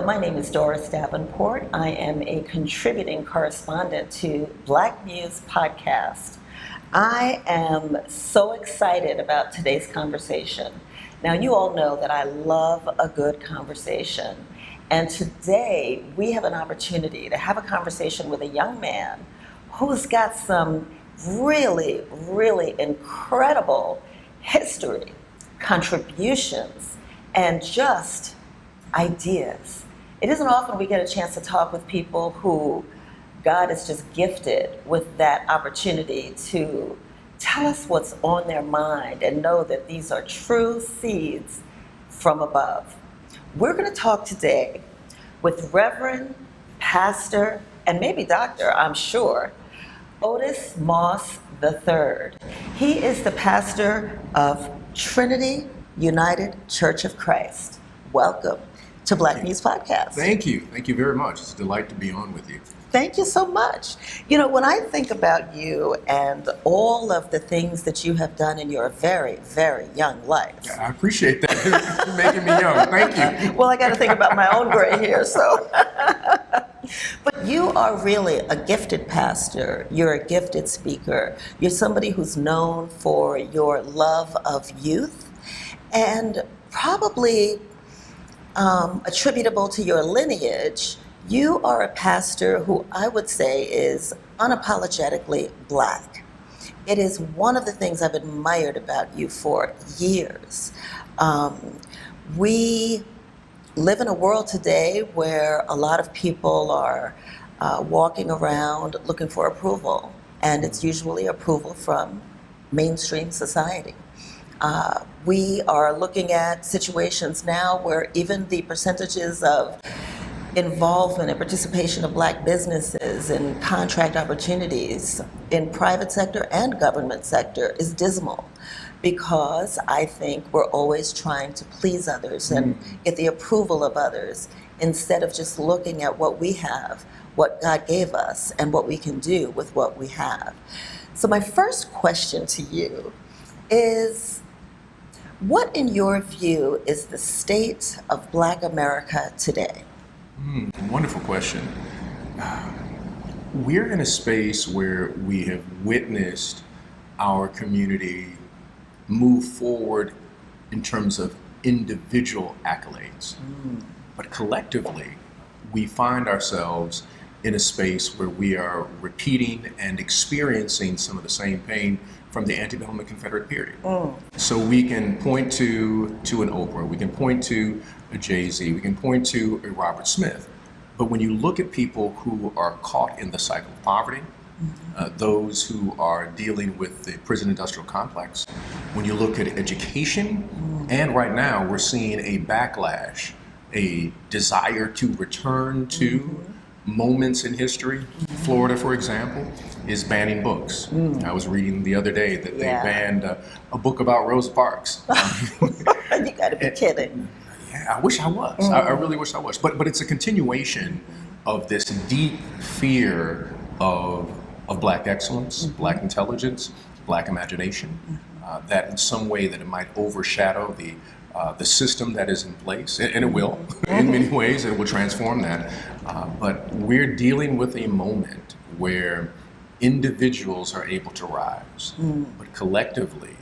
my name is Doris Davenport. I am a contributing correspondent to Black Muse podcast. I am so excited about today's conversation. Now, you all know that I love a good conversation. And today we have an opportunity to have a conversation with a young man who's got some really, really incredible history, contributions, and just ideas. It isn't often we get a chance to talk with people who God has just gifted with that opportunity to tell us what's on their mind and know that these are true seeds from above. We're going to talk today with Reverend, Pastor, and maybe Doctor, I'm sure, Otis Moss III. He is the pastor of Trinity United Church of Christ. Welcome to Black Muse Podcast. Thank you. Thank you very much. It's a delight to be on with you. Thank you so much. You know, when I think about you and all of the things that you have done in your very, very young life. Yeah, I appreciate that. You're making me young. Thank you. Well, I got to think about my own gray hair, so. But you are really a gifted pastor. You're a gifted speaker. You're somebody who's known for your love of youth and probably attributable to your lineage. You are a pastor who I would say is unapologetically Black. It is one of the things I've admired about you for years. We live in a world today where a lot of people are walking around looking for approval, and it's usually approval from mainstream society. We are looking at situations now where even the percentages of involvement and participation of Black businesses in contract opportunities in private sector and government sector is dismal, because I think we're always trying to please others and get the approval of others instead of just looking at what we have, what God gave us, and what we can do with what we have. So my first question to you is, what in your view is the state of Black America today? Wonderful question. We're in a space where we have witnessed our community move forward in terms of individual accolades. But collectively, we find ourselves in a space where we are repeating and experiencing some of the same pain from the antebellum and Confederate period. So we can point to an Oprah, we can point to a Jay-Z, we can point to a Robert Smith. But when you look at people who are caught in the cycle of poverty, those who are dealing with the prison industrial complex, when you look at education, and right now we're seeing a backlash, a desire to return to moments in history. Florida, for example, is banning books. I was reading the other day that they banned a book about Rosa Parks. You gotta be kidding. Yeah, I wish I was. I really wish I was. But it's a continuation of this deep fear of Black excellence, Black intelligence, Black imagination, that in some way that it might overshadow the system that is in place, and it will, in many ways, it will transform that. But we're dealing with a moment where individuals are able to rise, but collectively,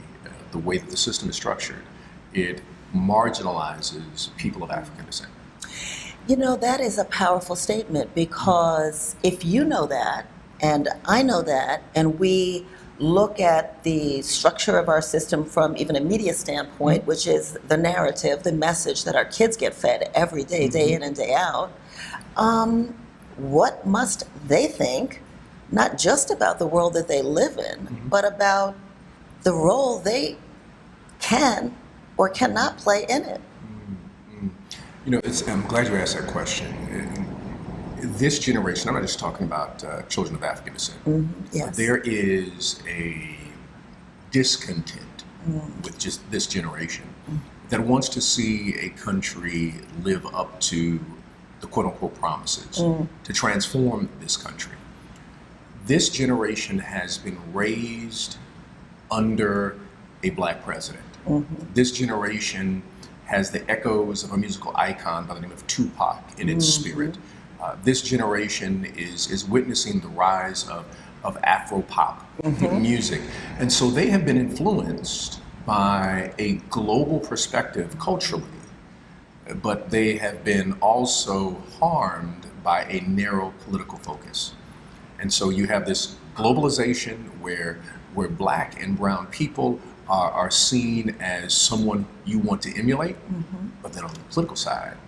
the way that the system is structured, it marginalizes people of African descent. You know, that is a powerful statement, because if you know that, and I know that, and we look at the structure of our system from even a media standpoint, which is the narrative, the message that our kids get fed every day, day in and day out, what must they think, not just about the world that they live in, but about the role they can or cannot play in it? You know, I'm glad you asked that question. This generation, I'm not just talking about children of African descent. Yes. There is a discontent with just this generation that wants to see a country live up to the quote-unquote promises to transform this country. This generation has been raised under a Black president. This generation has the echoes of a musical icon by the name of Tupac in its spirit. This generation is witnessing the rise of Afro-pop music. And so they have been influenced by a global perspective culturally, but they have been also harmed by a narrow political focus. And so you have this globalization where Black and brown people are seen as someone you want to emulate, but then on the political side,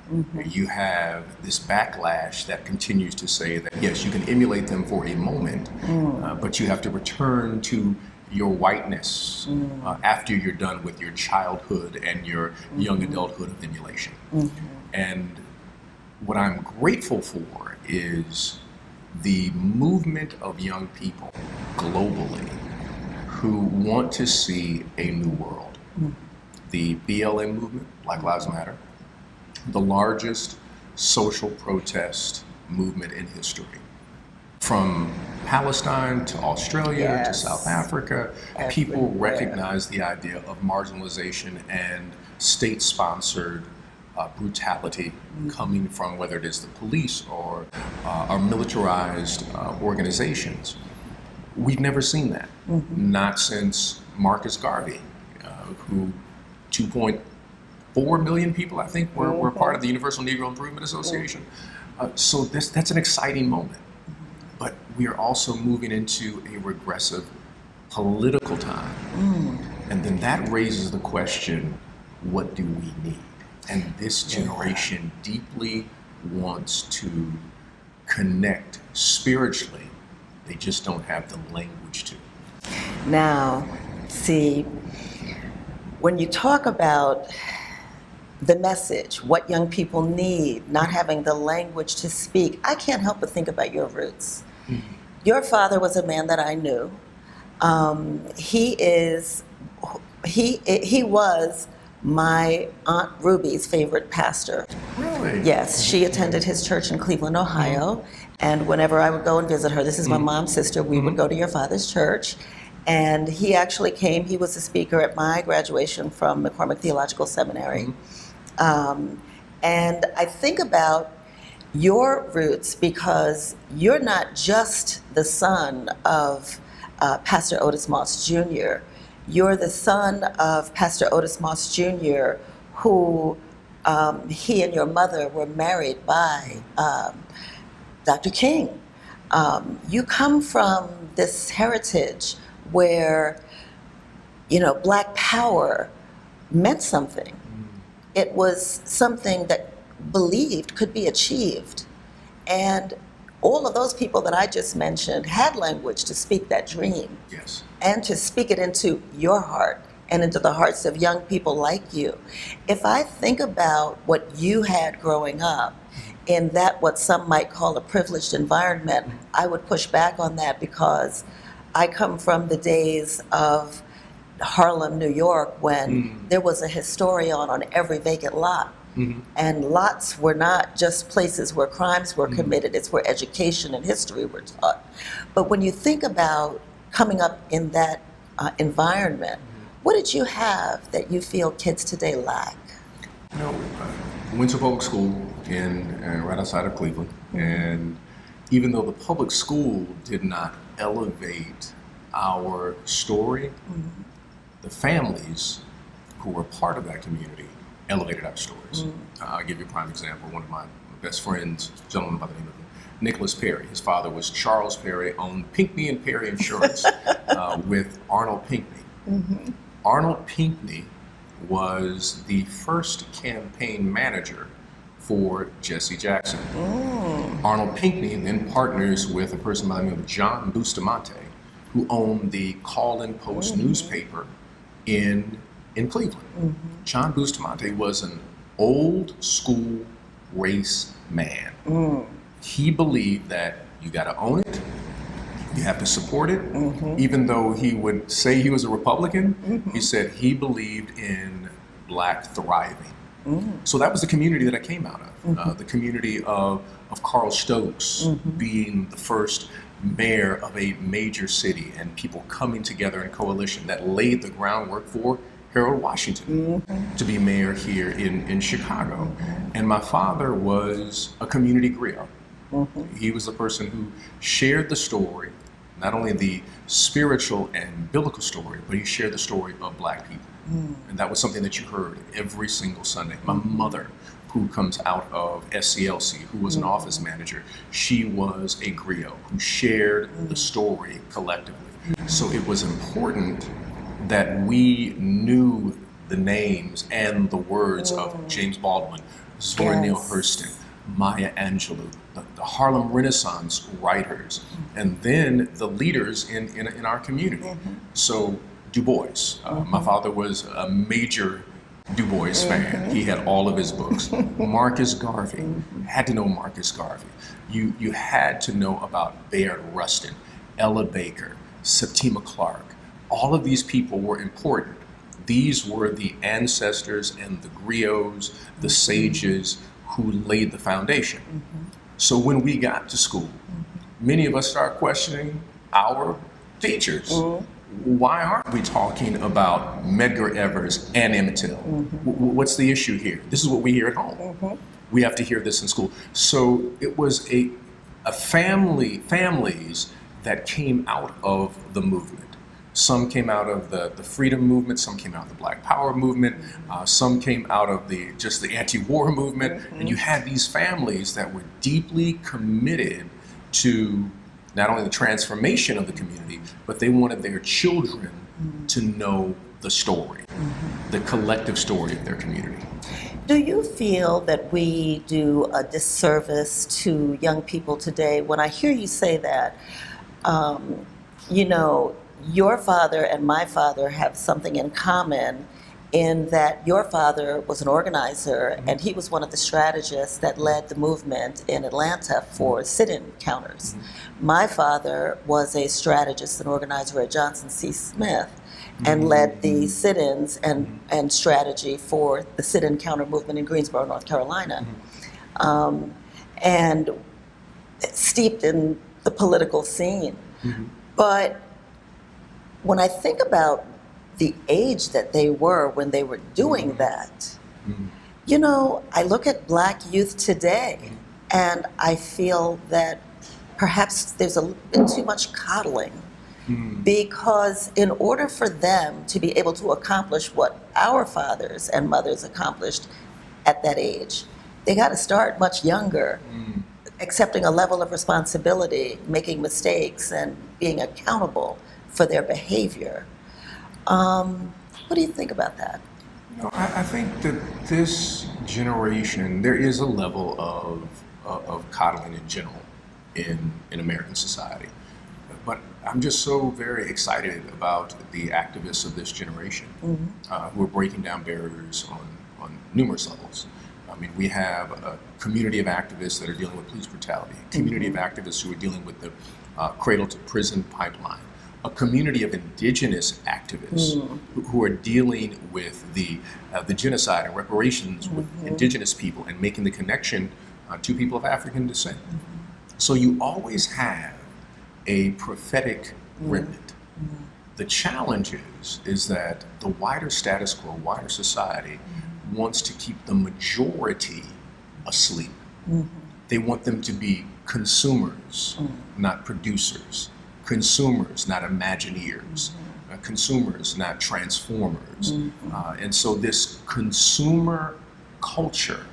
you have this backlash that continues to say that, yes, you can emulate them for a moment, but you have to return to your whiteness after you're done with your childhood and your young adulthood of emulation. And what I'm grateful for is the movement of young people globally who want to see a new world. The BLM movement, Black Lives Matter, the largest social protest movement in history. From Palestine to Australia to South Africa, people recognize the idea of marginalization and state-sponsored brutality coming from whether it is the police or militarized organizations. We've never seen that, not since Marcus Garvey, who 2.4 million people, I think, were part of the Universal Negro Improvement Association. So that's an exciting moment. But we are also moving into a regressive political time. And then that raises the question, what do we need? And this generation deeply wants to connect spiritually. They just don't have the language to. Now, see, when you talk about the message, what young people need, not having the language to speak, I can't help but think about your roots. Your father was a man that I knew. He was my Aunt Ruby's favorite pastor. Really? Yes, she attended his church in Cleveland, Ohio. And whenever I would go and visit her, this is my mom's sister, we would go to your father's church. And he actually came, he was a speaker at my graduation from McCormick Theological Seminary. And I think about your roots because you're not just the son of Pastor Otis Moss Jr. You're the son of Pastor Otis Moss Jr., who he and your mother were married by Dr. King. You come from this heritage where, Black power meant something. It was something that believed could be achieved. And all of those people that I just mentioned had language to speak that dream. Yes. And to speak it into your heart and into the hearts of young people like you. If I think about what you had growing up in that what some might call a privileged environment, I would push back on that because I come from the days of Harlem, New York, when there was a historian on every vacant lot. And lots were not just places where crimes were committed, it's where education and history were taught. But when you think about coming up in that environment, what did you have that you feel kids today lack? I went to public school right outside of Cleveland, and even though the public school did not elevate our story, the families who were part of that community elevated our stories. I'll give you a prime example. One of my best friends, a gentleman by the name of Nicholas Perry. His father was Charles Perry, owned Pinckney and Perry Insurance with Arnold Pinckney. Arnold Pinckney was the first campaign manager for Jesse Jackson. Arnold Pinckney then partners with a person by the name of John Bustamante, who owned the Call-in Post newspaper in Cleveland. John Bustamante was an old school race man. He believed that you got to own it, you have to support it. Even though he would say he was a Republican, he said he believed in Black thriving. So that was the community that I came out of, the community of Carl Stokes being the first mayor of a major city and people coming together in coalition that laid the groundwork for Harold Washington to be mayor here in Chicago. And my father was a community griot. He was the person who shared the story, not only the spiritual and biblical story, but he shared the story of Black people. And that was something that you heard every single Sunday. My mother, who comes out of SCLC, who was an office manager, she was a griot who shared the story collectively. So it was important that we knew the names and the words of James Baldwin, Zora Neale Hurston, Maya Angelou, the Harlem Renaissance writers, and then the leaders in our community. So Du Bois, my father was a major Du Bois fan. He had all of his books. Marcus Garvey, had to know Marcus Garvey. You had to know about Bayard Rustin, Ella Baker, Septima Clark. All of these people were important. These were the ancestors and the griots, the sages who laid the foundation. So when we got to school, many of us start questioning our teachers. Why aren't we talking about Medgar Evers and Emmett Till? What's the issue here? This is what we hear at home. We have to hear this in school. So it was a families that came out of the movement. Some came out of the freedom movement, some came out of the Black Power movement, some came out of just the anti-war movement, and you had these families that were deeply committed to not only the transformation of the community, but they wanted their children to know the story, the collective story of their community. Do you feel that we do a disservice to young people today? When I hear you say that, your father and my father have something in common in that your father was an organizer and he was one of the strategists that led the movement in Atlanta for sit-in counters. My father was a strategist and organizer at Johnson C. Smith and led the sit-ins and strategy for the sit-in counter movement in Greensboro, North Carolina. And steeped in the political scene. But when I think about the age that they were when they were doing that, I look at Black youth today and I feel that perhaps there's a bit too much coddling because in order for them to be able to accomplish what our fathers and mothers accomplished at that age, they got to start much younger, accepting a level of responsibility, making mistakes, and being accountable for their behavior. What do you think about that? I think that this generation, there is a level of coddling in general in American society. But I'm just so very excited about the activists of this generation who are breaking down barriers on numerous levels. I mean, we have a community of activists that are dealing with police brutality, a community of activists who are dealing with the cradle to prison pipeline, a community of indigenous activists who are dealing with the genocide and reparations with indigenous people and making the connection to people of African descent. So you always have a prophetic remnant. The challenge is that the wider status quo, wider society wants to keep the majority asleep. They want them to be consumers, not producers. Consumers, not Imagineers. Consumers, not transformers. And so this consumer culture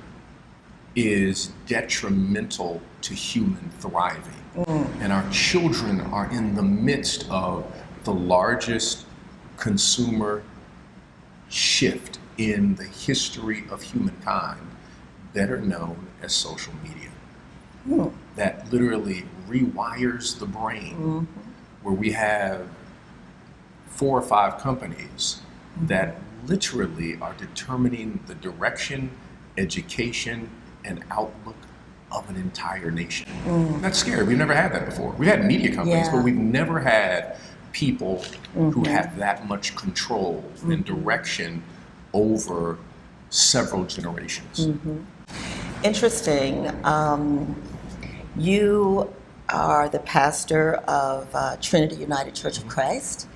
is detrimental to human thriving. And our children are in the midst of the largest consumer shift in the history of humankind, better known as social media. That literally rewires the brain, where we have 4 or 5 companies that literally are determining the direction, education, and outlook of an entire nation. That's scary. We've never had that before. We've had media companies, but we've never had people who have that much control and direction over several generations. Interesting. You are the pastor of Trinity United Church of Christ.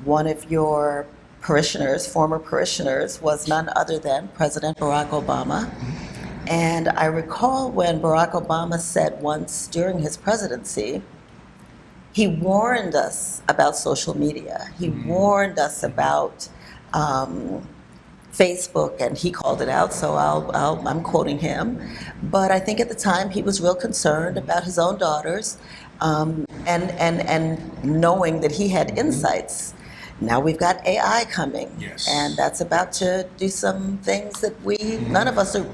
One of your parishioners, former parishioners, was none other than President Barack Obama. And I recall when Barack Obama said once during his presidency, he warned us about social media. He warned us about Facebook, and he called it out, so I'm quoting him. But I think at the time he was real concerned about his own daughters, and knowing that he had insights. Now we've got AI coming, Yes. and that's about to do some things that none of us are,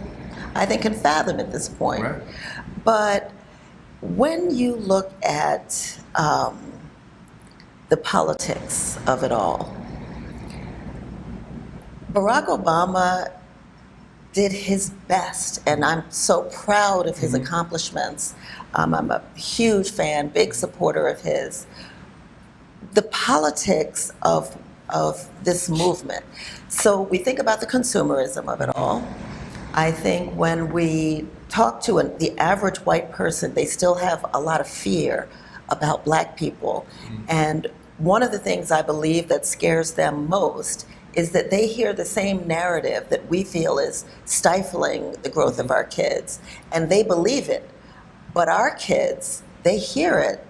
I think, can fathom at this point. Right. But when you look at the politics of it all, Barack Obama did his best, and I'm so proud of his accomplishments. I'm a huge fan, big supporter of his. The politics of this movement. So we think about the consumerism of it all. I think when we talk to the average white person, they still have a lot of fear about Black people. And one of the things I believe that scares them most is that they hear the same narrative that we feel is stifling the growth of our kids, and they believe it. But our kids, they hear it.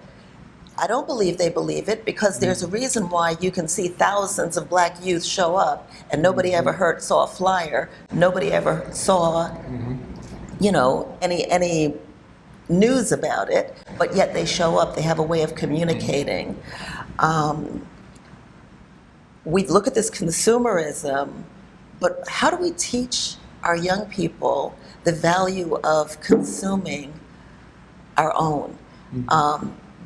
I don't believe they believe it, because there's a reason why you can see thousands of Black youth show up and nobody ever saw a flyer, nobody ever saw, any news about it, but yet they show up, they have a way of communicating. We look at this consumerism, but how do we teach our young people the value of consuming our own?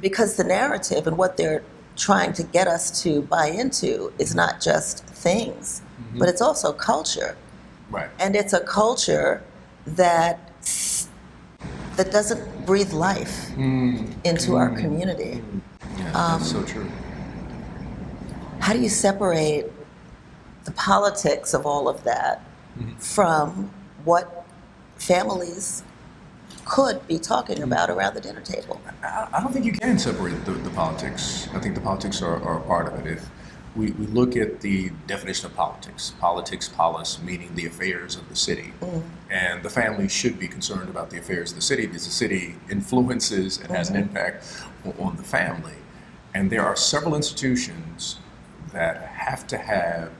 Because the narrative and what they're trying to get us to buy into is not just things, but it's also culture. Right. And it's a culture that doesn't breathe life into our community. Yeah, that's so true. How do you separate the politics of all of that from what families could be talking about around the dinner table? I don't think you can separate the politics. I think the politics are a part of it. If we look at the definition of politics, polis, meaning the affairs of the city. And the family should be concerned about the affairs of the city, because the city influences and has an impact on the family. And there are several institutions that have to have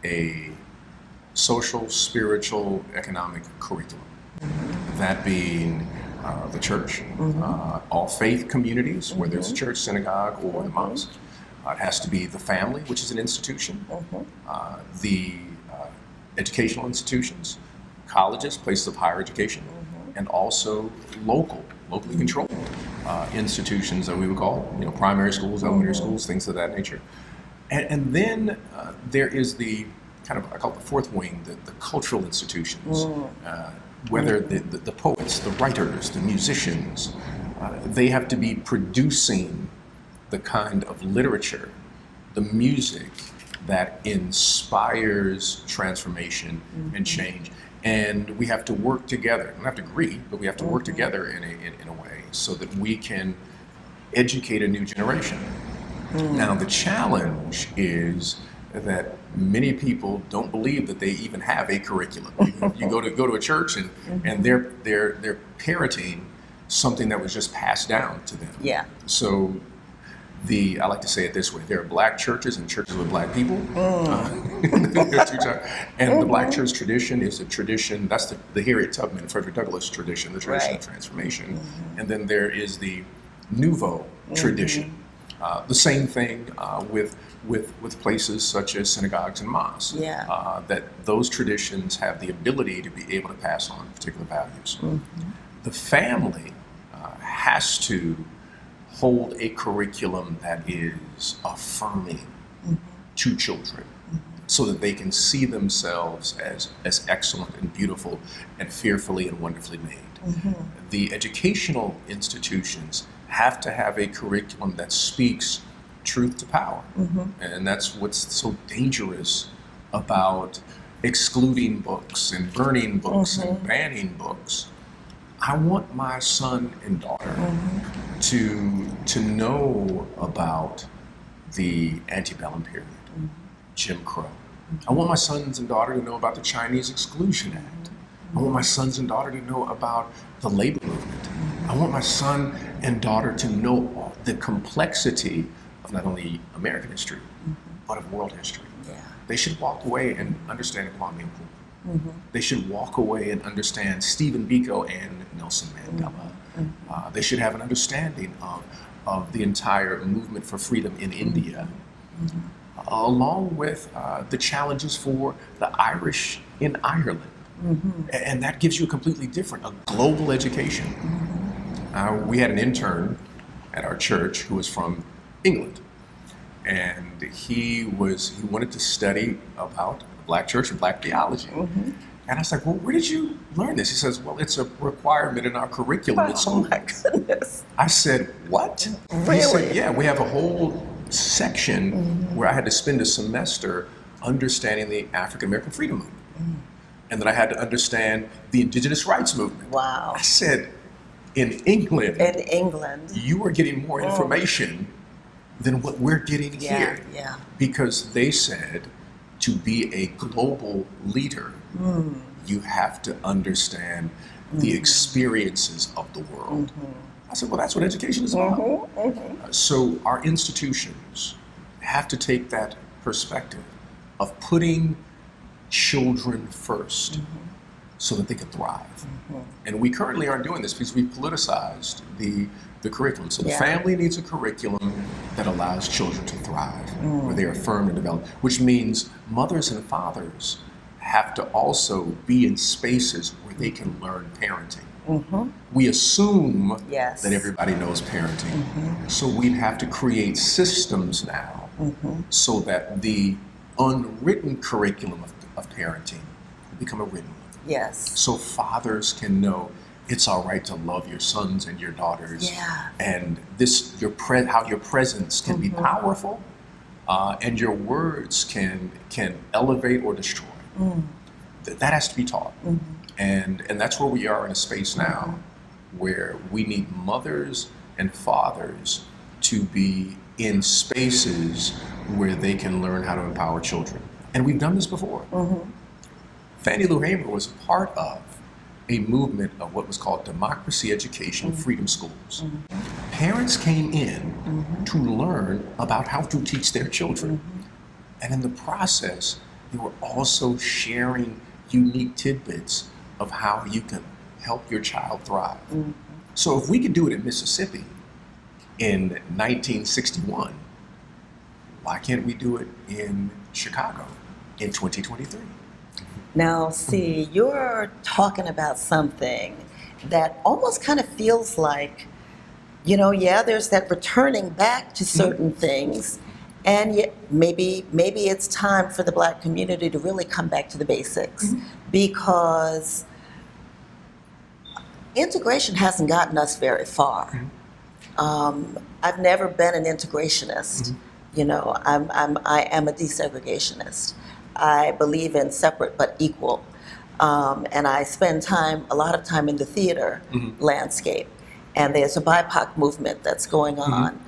a social, spiritual, economic curriculum. That being the church, all faith communities, whether it's a church, synagogue, or the mosque. It has to be the family, which is an institution, the educational institutions, colleges, places of higher education, and also locally controlled institutions that we would call, primary schools, elementary schools, things of that nature. And then there is the kind of, I call it the fourth wing, the cultural institutions. Whether the poets, the writers, the musicians, they have to be producing the kind of literature, the music that inspires transformation and change. And we have to work together. We don't have to agree, but we have to work together in a way so that we can educate a new generation. Now, the challenge is that many people don't believe that they even have a curriculum. You go to a church and they're parroting something that was just passed down to them. Yeah. So I like to say it this way: there are Black churches and churches with Black people. And the Black church tradition is a tradition. That's the Harriet Tubman, Frederick Douglass tradition, the tradition of transformation. And then there is the Nouveau tradition. The same thing with places such as synagogues and mosques. That those traditions have the ability to be able to pass on particular values. The family has to hold a curriculum that is affirming to children, so that they can see themselves as excellent and beautiful and fearfully and wonderfully made. The educational institutions have to have a curriculum that speaks truth to power. And that's what's so dangerous about excluding books and burning books and banning books. I want my son and daughter to know about the antebellum period, Jim Crow. I want my sons and daughter to know about the Chinese Exclusion Act. I want my sons and daughter to know about the labor movement. I want my son and daughter to know the complexity of not only American history, but of world history. Yeah. They should walk away and understand Kwame Nkrumah. They should walk away and understand Stephen Biko and Nelson Mandela. They should have an understanding of the entire movement for freedom in India, along with the challenges for the Irish in Ireland. And that gives you a completely different, a global education. We had an intern at our church who was from England, and he wanted to study about the Black church and Black theology. And I was like, well, where did you learn this? He says, well, it's a requirement in our curriculum at school. Oh my goodness. I said, what? Really? He said, yeah, we have a whole section where I had to spend a semester understanding the African American freedom movement. And then I had to understand the indigenous rights movement. Wow. I said, in England, you are getting more information than what we're getting here. Yeah. Because they said, to be a global leader, you have to understand the experiences of the world. I said, well, that's what education is about. So our institutions have to take that perspective of putting children first so that they can thrive. And we currently aren't doing this because we've politicized the curriculum. So the family needs a curriculum that allows children to thrive, where they are affirmed and developed, which means mothers and fathers have to also be in spaces where they can learn parenting. We assume that everybody knows parenting. So we have to create systems now so that the unwritten curriculum of parenting become a written one. Yes. So fathers can know it's all right to love your sons and your daughters, and this how your presence can be powerful, and your words can elevate or destroy. That has to be taught, and that's where we are in a space now, where we need mothers and fathers to be in spaces where they can learn how to empower children, and we've done this before. Fannie Lou Hamer was part of a movement of what was called democracy education freedom schools. Parents came in to learn about how to teach their children. And in the process, they were also sharing unique tidbits of how you can help your child thrive. So if we could do it in Mississippi in 1961, why can't we do it in Chicago in 2023? Now, see, you're talking about something that almost kind of feels like, there's that returning back to certain things, and yet maybe it's time for the Black community to really come back to the basics, because integration hasn't gotten us very far. I've never been an integrationist. I am a desegregationist. I believe in separate but equal, and I spend a lot of time in the theater landscape, and there's a BIPOC movement that's going on,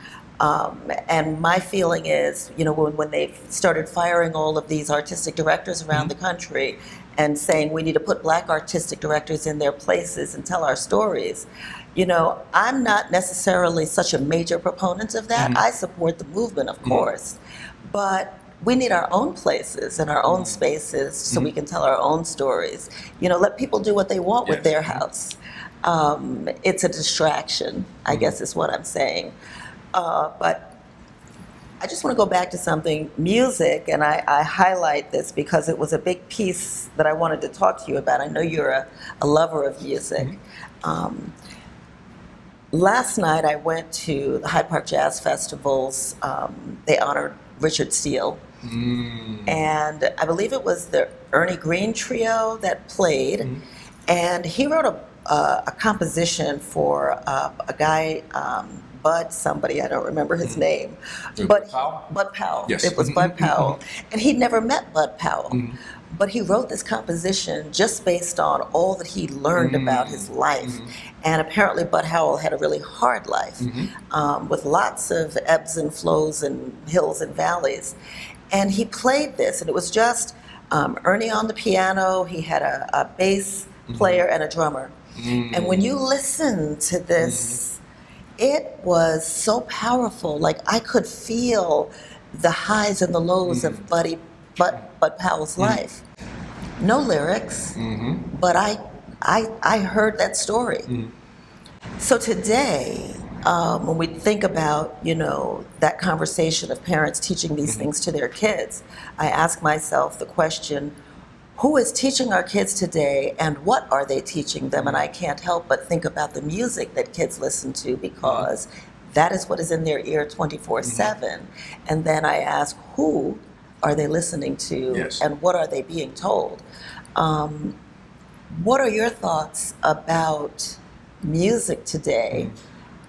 and my feeling is, when they started firing all of these artistic directors around the country and saying we need to put Black artistic directors in their places and tell our stories, I'm not necessarily such a major proponent of that. I support the movement, of course, but we need our own places and our own spaces so we can tell our own stories. Let people do what they want with their house. It's a distraction, I guess is what I'm saying. But I just want to go back to something, music, and I highlight this because it was a big piece that I wanted to talk to you about. I know you're a lover of music. Last night I went to the Hyde Park Jazz Festivals. They honored Richard Steele. And I believe it was the Ernie Green Trio that played, and he wrote a composition for a guy, Bud somebody, I don't remember his name, but Powell? Bud Powell. Yes. It was Bud Powell, and he'd never met Bud Powell, But he wrote this composition just based on all that he learned about his life. And apparently Bud Howell had a really hard life with lots of ebbs and flows and hills and valleys. And he played this, and it was just Ernie on the piano. He had a bass player and a drummer. And when you listen to this, it was so powerful. Like, I could feel the highs and the lows of Bud Powell's life. No lyrics, but I heard that story. So today, when we think about, that conversation of parents teaching these things to their kids, I ask myself the question, who is teaching our kids today, and what are they teaching them? And I can't help but think about the music that kids listen to, because that is what is in their ear 24/7. And then I ask, who are they listening to, Yes. and what are they being told? What are your thoughts about music today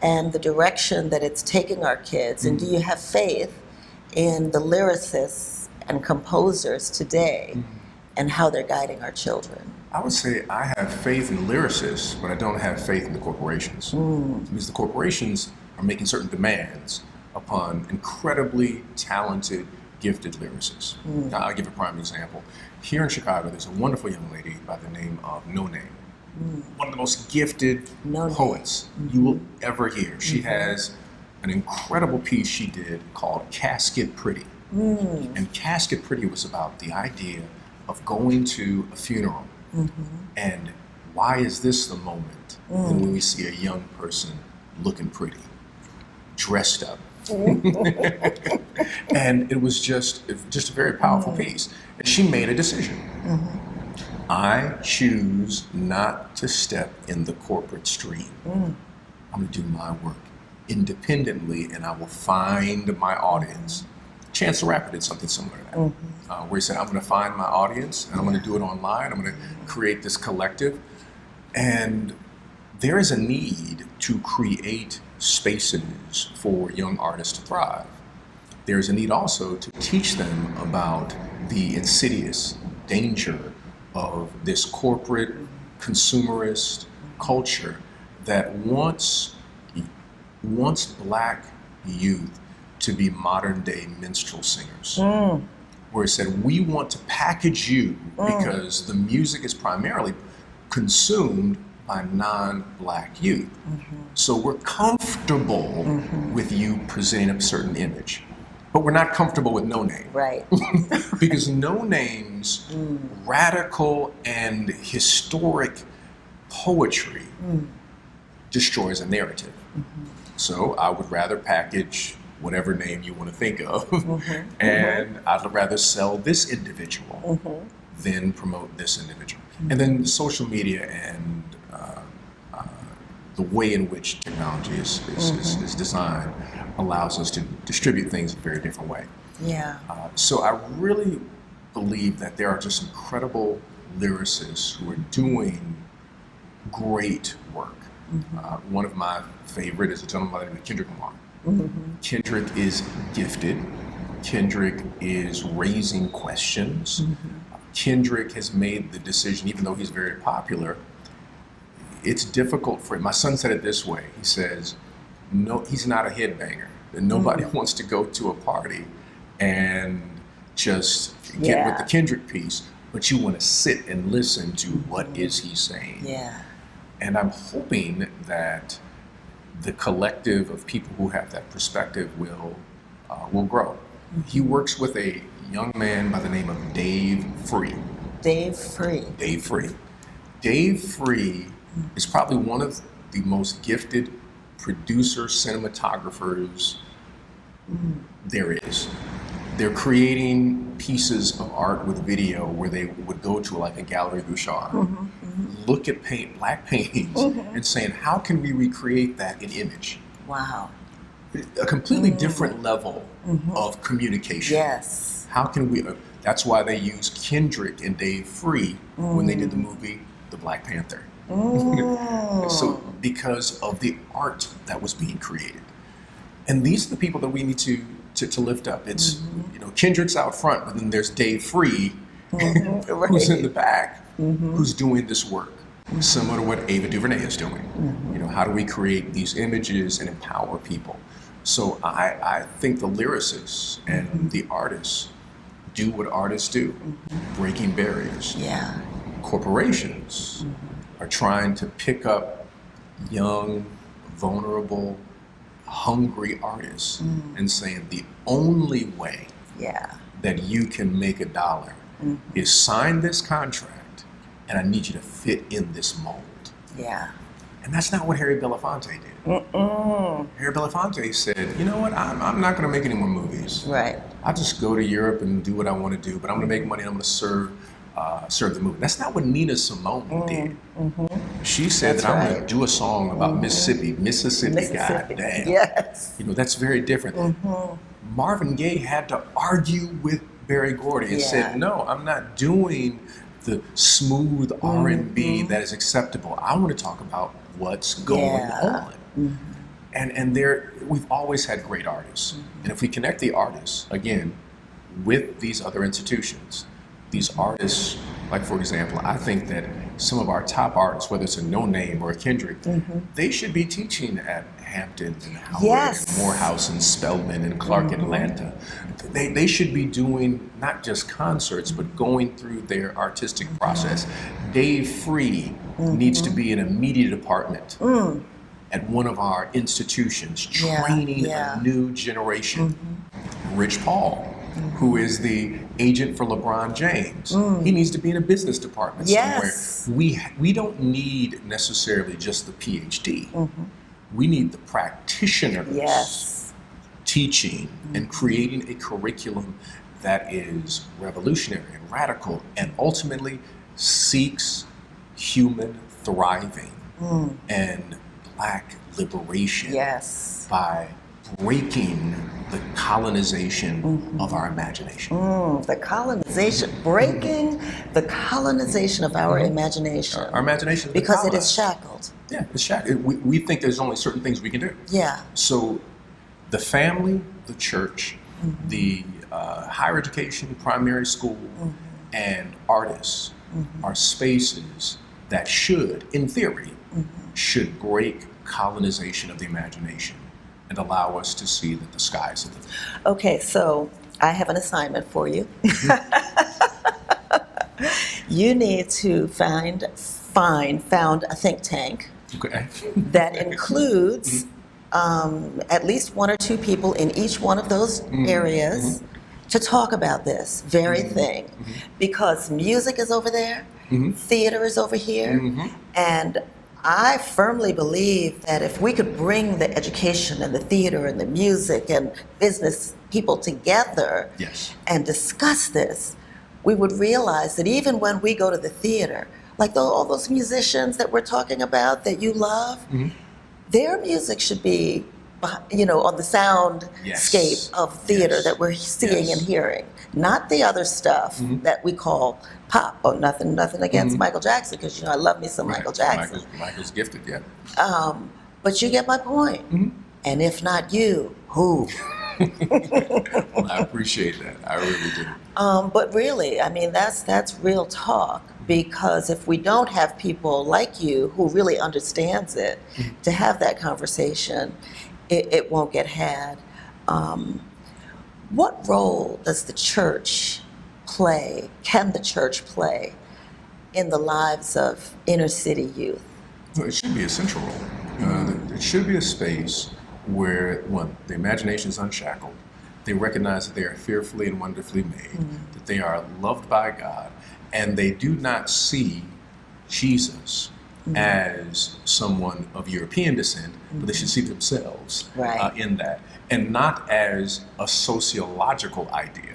and the direction that it's taking our kids? And do you have faith in the lyricists and composers today and how they're guiding our children? I would say I have faith in lyricists, but I don't have faith in the corporations. Because the corporations are making certain demands upon incredibly talented, gifted lyricists. Now, I'll give a prime example. Here in Chicago, there's a wonderful young lady by the name of No Name. One of the most gifted poets you will ever hear. She has an incredible piece she did called Casket Pretty. And Casket Pretty was about the idea of going to a funeral. And why is this the moment when we see a young person looking pretty, dressed up? And it was just a very powerful piece. And she made a decision. I choose not to step in the corporate stream. I'm going to do my work independently, and I will find my audience. Chance the Rapper did something similar to that, where he said, I'm going to find my audience, and I'm going to do it online. I'm going to create this collective. And there is a need to create spaces for young artists to thrive. There's a need also to teach them about the insidious danger of this corporate consumerist culture that wants Black youth to be modern day minstrel singers. Where it said, we want to package you because the music is primarily consumed by non-Black youth. So we're comfortable with you presenting a certain image, but we're not comfortable with No Name. Right. Because No Name's radical and historic poetry destroys a narrative. So I would rather package whatever name you want to think of, and I'd rather sell this individual than promote this individual. And then social media and the way in which technology is designed allows us to distribute things in a very different way. Yeah. So I really believe that there are just incredible lyricists who are doing great work. One of my favorite is a gentleman by the name of Kendrick Lamar. Kendrick is gifted. Kendrick is raising questions. Kendrick has made the decision, even though he's very popular, it's difficult for him. My son said it this way. He says, no, he's not a headbanger. And nobody wants to go to a party and just get with the Kendrick piece, but you want to sit and listen to what is he saying. And I'm hoping that the collective of people who have that perspective will grow. He works with a young man by the name of Dave Free. Dave Free. Dave Free. Dave Free is probably one of the most gifted producer cinematographers there is. They're creating pieces of art with video where they would go to like a Gallery Bouchard, look at black paintings and saying, how can we recreate that in image? Wow. A completely different level of communication. Yes. How can we, that's why they used Kendrick and Dave Free when they did the movie The Black Panther. So because of the art that was being created. And these are the people that we need to lift up. It's, Kendrick's out front, but then there's Dave Free, Right. who's in the back, who's doing this work, similar to what Ava DuVernay is doing. You know, how do we create these images and empower people? So I think the lyricists and the artists do what artists do, breaking barriers. Yeah. Corporations are trying to pick up young, vulnerable, hungry artists and saying the only way Yeah. that you can make a dollar is sign this contract, and I need you to fit in this mold. Yeah. And that's not what Harry Belafonte did. Harry Belafonte said, you know what, I'm not going to make any more movies. Right. I'll just go to Europe and do what I want to do, but I'm going to make money and I'm going to serve the movie. That's not what Nina Simone did. She said That's that I'm right. going to do a song about Mississippi, Mississippi. goddamn. Yes. You know, that's very different. Marvin Gaye had to argue with Berry Gordy and said, no, I'm not doing the smooth R&B that is acceptable. I want to talk about what's going on. And we've always had great artists. And if we connect the artists, again, with these other institutions, these artists, like for example, I think that some of our top artists, whether it's a No Name or a Kendrick, they should be teaching at Hampton and Howard and Morehouse and Spelman and Clark Atlanta. They should be doing not just concerts, but going through their artistic process. Dave Free needs to be in a media department at one of our institutions, training a new generation. Rich Paul, who is the agent for LeBron James, he needs to be in a business department somewhere. We don't need necessarily just the PhD. We need the practitioners teaching and creating a curriculum that is revolutionary and radical and ultimately seeks human thriving and Black liberation by breaking the colonization of our imagination. The colonization, breaking the colonization of our imagination. Our imagination is because it is shackled. Yeah, it's shackled. We think there's only certain things we can do. Yeah. So the family, the church, the higher education, primary school, and artists are spaces that should, in theory, should break colonization of the imagination and allow us to see that the sky is the limit. Okay, so I have an assignment for you. You need to found a think tank that includes at least one or two people in each one of those areas to talk about this very thing. Because music is over there, theater is over here, and I firmly believe that if we could bring the education and the theater and the music and business people together and discuss this, we would realize that even when we go to the theater, like all those musicians that we're talking about that you love, their music should be, on the soundscape of theater that we're seeing and hearing, not the other stuff that we call pop. Oh, nothing against Michael Jackson, because I love me some Michael Jackson. Michael's gifted, but you get my point. And if not you, who? Well, I appreciate that. I really do. But really, I mean, that's real talk. Because if we don't have people like you who really understands it to have that conversation, it won't get had. What role does the church play, can the church play, in the lives of inner city youth? Well, it should be a central role. It should be a space where, one, the imagination is unshackled. They recognize that they are fearfully and wonderfully made, that they are loved by God, and they do not see Jesus as someone of European descent, but they should see themselves in that, and not as a sociological idea,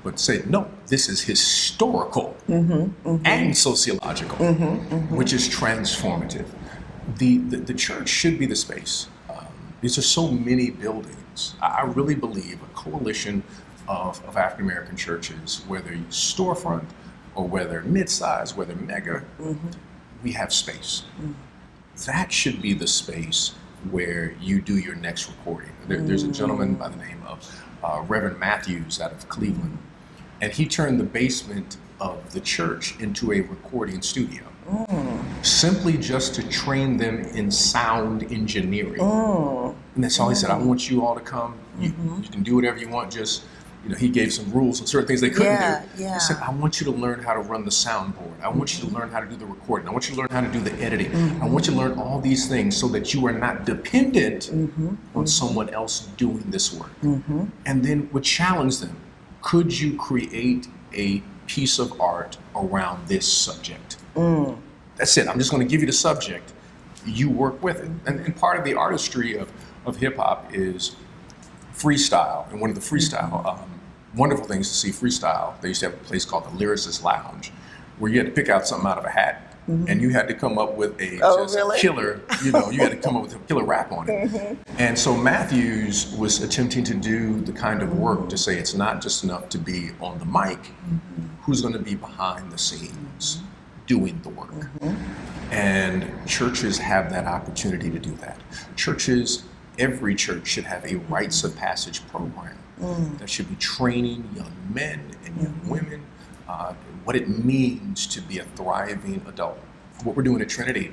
but say, no, this is historical and sociological, which is transformative. The church should be the space. These are so many buildings. I really believe a coalition of African American churches, whether you storefront or whether mid-size, whether mega, we have space. That should be the space where you do your next recording. There's a gentleman by the name of Reverend Matthews out of Cleveland, and he turned the basement of the church into a recording studio, simply just to train them in sound engineering. And that's all he said. I want you all to come. You can do whatever you want. Just, he gave some rules on certain things they couldn't do. He said, I want you to learn how to run the soundboard. I want you to learn how to do the recording. I want you to learn how to do the editing. I want you to learn all these things so that you are not dependent on someone else doing this work. And then would challenge them. Could you create a piece of art around this subject? That's it. I'm just going to give you the subject. You work with it. And part of the artistry of hip hop is freestyle. And one of the freestyle wonderful things to see freestyle, they used to have a place called the Lyricist Lounge, where you had to pick out something out of a hat. And you had to come up with a killer, you had to come up with a killer rap on it. And so Matthews was attempting to do the kind of work to say it's not just enough to be on the mic, who's going to be behind the scenes doing the work. And churches have that opportunity to do that. Every church should have a rites of passage program that should be training young men and young women what it means to be a thriving adult. What we're doing at Trinity,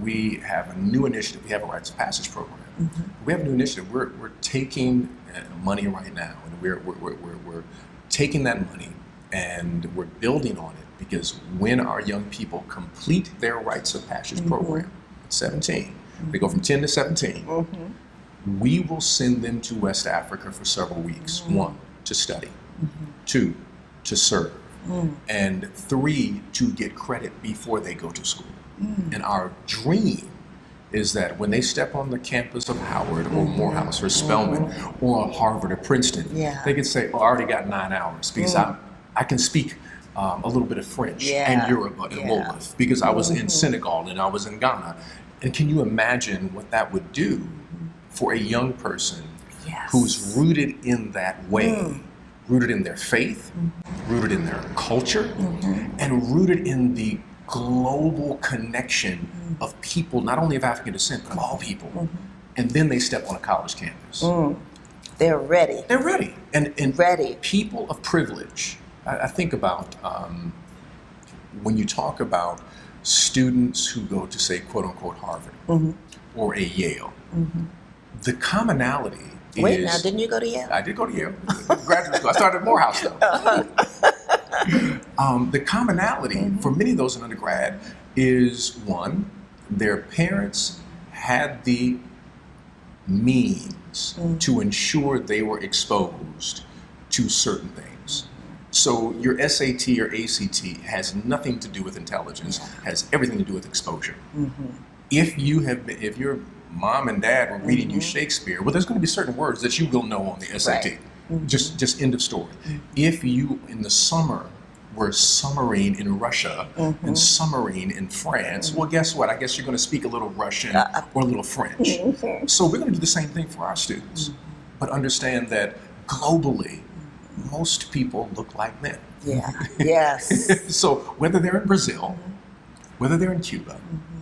we have a new initiative. We have a rites of passage program. We have a new initiative. We're taking money right now, and we're taking that money and we're building on it, because when our young people complete their rites of passage program at 17, they go from 10 to 17, we will send them to West Africa for several weeks. 1, to study. 2, to serve. And 3, to get credit before they go to school. And our dream is that when they step on the campus of Howard or Morehouse or Spelman or Harvard or Princeton, they can say, I already got 9 hours because I can speak a little bit of French and Yoruba and Wolof, because I was in Senegal and I was in Ghana. And can you imagine what that would do for a young person who's rooted in that way, rooted in their faith, rooted in their culture, and rooted in the global connection of people, not only of African descent, but of all people. And then they step on a college campus. They're ready. They're ready. And ready. People of privilege. I think about when you talk about students who go to, say, quote unquote, Harvard or a Yale, the commonality is... Wait, now, didn't you go to Yale? I did go to Yale. Graduate school. I started at Morehouse, though. The commonality for many of those in undergrad is, 1, their parents had the means to ensure they were exposed to certain things. So your SAT or ACT has nothing to do with intelligence, has everything to do with exposure. If your mom and dad were reading you Shakespeare, well, there's going to be certain words that you will know on the SAT. Just end of story. If you, in the summer, were summering in Russia and summering in France, well, guess what? I guess you're going to speak a little Russian or a little French. So we're going to do the same thing for our students. But understand that globally, most people look like men. So whether they're in Brazil, whether they're in Cuba,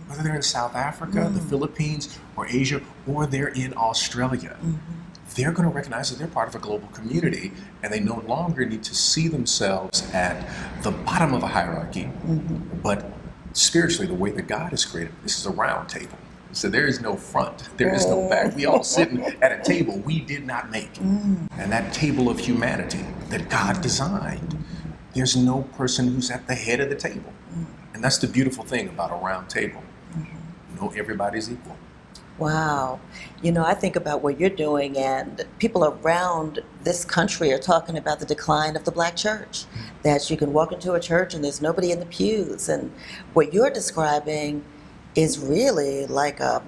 whether they're in South Africa, the Philippines, or Asia, or they're in Australia, they're going to recognize that they're part of a global community, and they no longer need to see themselves at the bottom of a hierarchy, but spiritually, the way that God has created, this is a round table. So there is no front, there is no back. We all sitting at a table we did not make. And that table of humanity that God designed, there's no person who's at the head of the table. And that's the beautiful thing about a round table. Everybody's equal. Wow. I think about what you're doing, and people around this country are talking about the decline of the Black church, that you can walk into a church and there's nobody in the pews. And what you're describing is really like a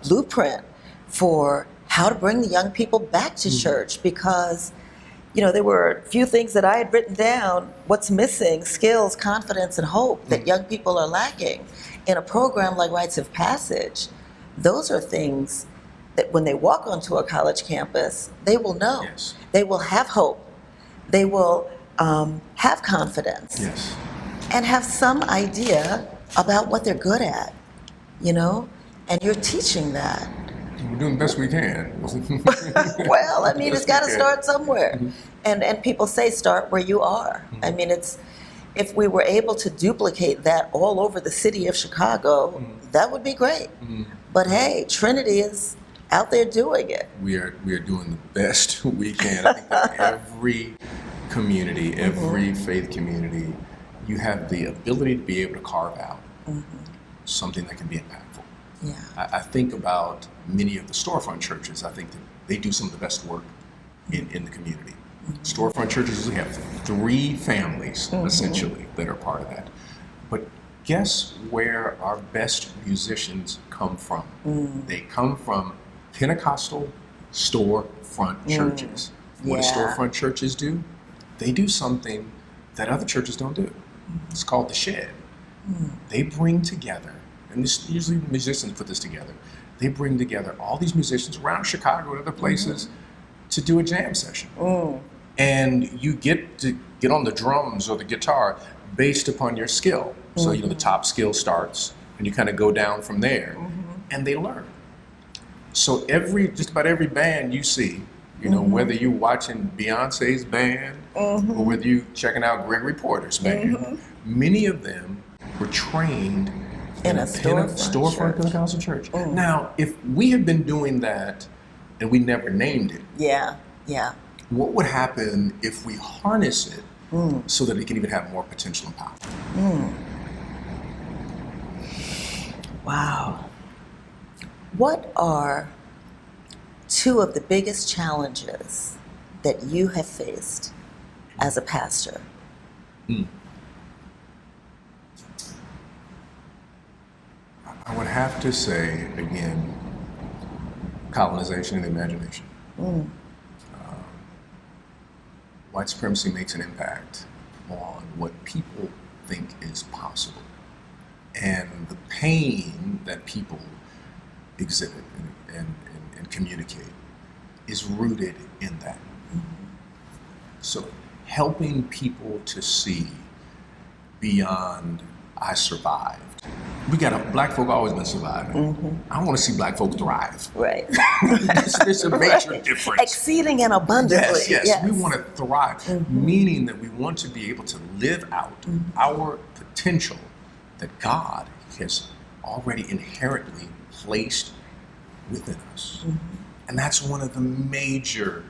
blueprint for how to bring the young people back to church, because there were a few things that I had written down. What's missing? Skills, confidence, and hope that young people are lacking. In a program like Rites of Passage, those are things that when they walk onto a college campus, they will know. They will have hope. They will have confidence. And have some idea about what they're good at, and you're teaching that. We're doing the best we can. Well, it's got to start somewhere. And people say start where you are. if we were able to duplicate that all over the city of Chicago, that would be great. But hey, Trinity is out there doing it. We are doing the best we can. I think that every community, every faith community, you have the ability to be able to carve out something that can be impactful. Yeah. I think about many of the storefront churches. I think that they do some of the best work in the community. Storefront churches usually have 3 families, essentially, that are part of that. But guess where our best musicians come from? They come from Pentecostal storefront churches. What do storefront churches do? They do something that other churches don't do. It's called the shed. They bring together, and this usually musicians put this together, they bring together all these musicians around Chicago and other places to do a jam session. And you get to get on the drums or the guitar based upon your skill. So, you know, the top skill starts and you kind of go down from there and they learn. So just about every band you see, you know, whether you're watching Beyonce's band or whether you're checking out Gregory Porter's band, many of them were trained in a storefront Pentecostal church. Now, if we had been doing that and we never named it, what would happen if we harness it so that it can even have more potential and power? Wow. What are 2 of the biggest challenges that you have faced as a pastor? I would have to say, again, colonization and the imagination. White supremacy makes an impact on what people think is possible. And the pain that people exhibit and communicate is rooted in that. So helping people to see beyond, I survived. Black folk always been surviving. I want to see black folk thrive. Right. There's a major difference. Exceeding and abundantly. Yes. We want to thrive, meaning that we want to be able to live out our potential that God has already inherently placed within us. And that's one of the major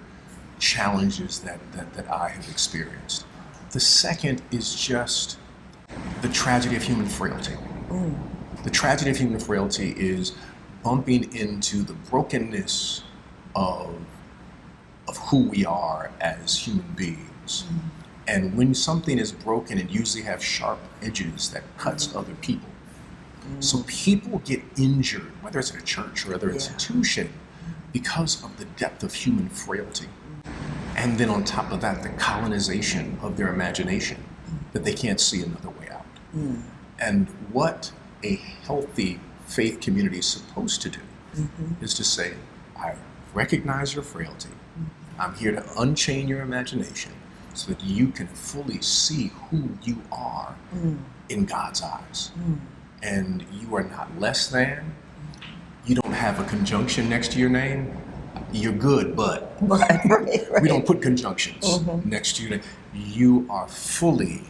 challenges that I have experienced. The second is just the tragedy of human frailty. The tragedy of human frailty is bumping into the brokenness of who we are as human beings. And when something is broken, it usually has sharp edges that cuts other people. So people get injured, whether it's in a church or other institution, because of the depth of human frailty. And then on top of that, the colonization of their imagination, that they can't see another way out. And what a healthy faith community is supposed to do is to say, I recognize your frailty. I'm here to unchain your imagination so that you can fully see who you are in God's eyes. And you are not less than. You don't have a conjunction next to your name. You're good, but Right. we don't put conjunctions next to your name. You are fully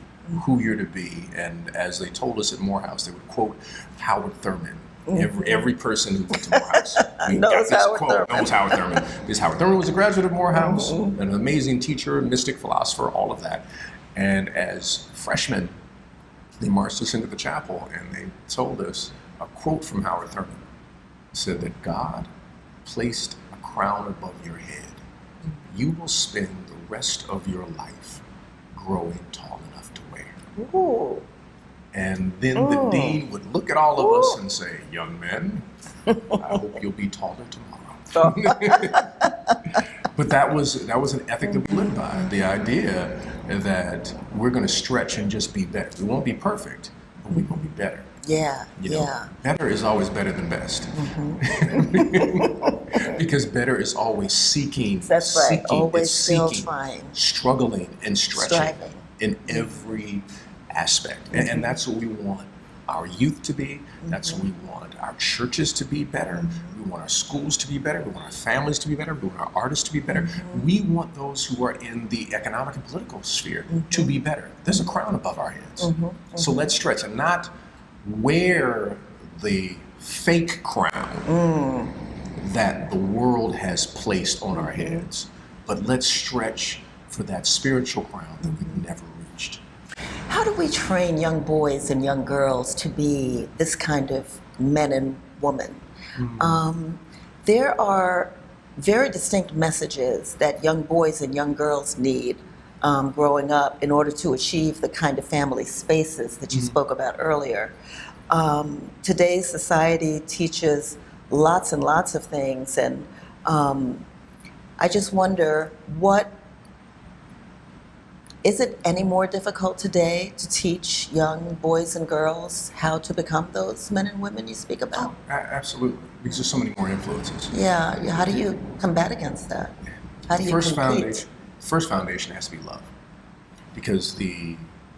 who you're to be. And as they told us at Morehouse, they would quote Howard Thurman. Every person who went to Morehouse knows Howard Thurman. knows Howard Thurman. Because Howard Thurman was a graduate of Morehouse, an amazing teacher, mystic, philosopher, all of that. And as freshmen, they marched us into the chapel and they told us a quote from Howard Thurman. It said that God placed a crown above your head. You will spend the rest of your life growing tall enough to wear. Ooh. And then the dean would look at all of us and say, young men, I hope you'll be taller tomorrow. But that was an ethic that we lived by. The idea that we're going to stretch and just be better. We won't be perfect, but we're going to be better. Yeah, You know, better is always better than best. Because better is always seeking. That's right. Seeking, Always it's still seeking, trying. Struggling and stretching Striving. in every aspect. And that's what we want our youth to be. That's what we want our churches to be better. We want our schools to be better. We want our families to be better. We want our artists to be better. We want those who are in the economic and political sphere to be better. There's a crown above our heads. So let's stretch and not wear the fake crown that the world has placed on our heads, but let's stretch for that spiritual crown that we've never reached. How do we train young boys and young girls to be this kind of men and women? There are very distinct messages that young boys and young girls need growing up in order to achieve the kind of family spaces that you spoke about earlier. Today's society teaches lots and lots of things, and I just wonder, is it any more difficult today to teach young boys and girls how to become those men and women you speak about? Absolutely, because there's so many more influences. Yeah, how do you combat against that? How do you compete? First foundation has to be love, because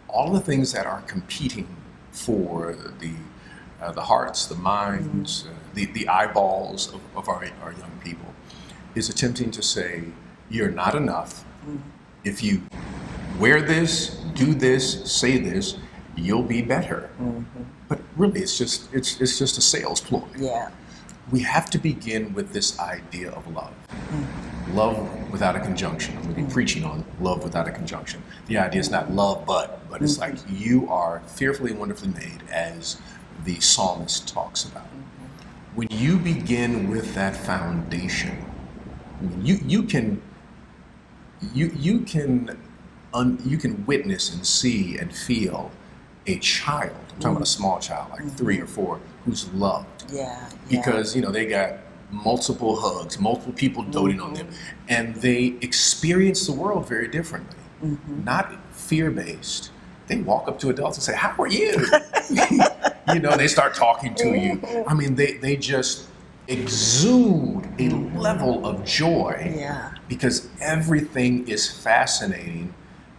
all the things that are competing for the hearts, the minds, the eyeballs of our young people is attempting to say, you're not enough. If you wear this, do this, say this, you'll be better. But really, it's just a sales ploy. Yeah. We have to begin with this idea of love. Love without a conjunction. I'm going to be preaching on love without a conjunction. The idea is not love, but it's like you are fearfully and wonderfully made, as the psalmist talks about. When you begin with that foundation, I mean, you can witness and see and feel a child. I'm talking about a small child, like 3 or 4, who's loved. Yeah. Because they got multiple hugs, multiple people doting on them, and they experience the world very differently. Not fear-based. They walk up to adults and say, "How are you?" They start talking to you. I mean, they just exude a level of joy. Yeah. Because everything is fascinating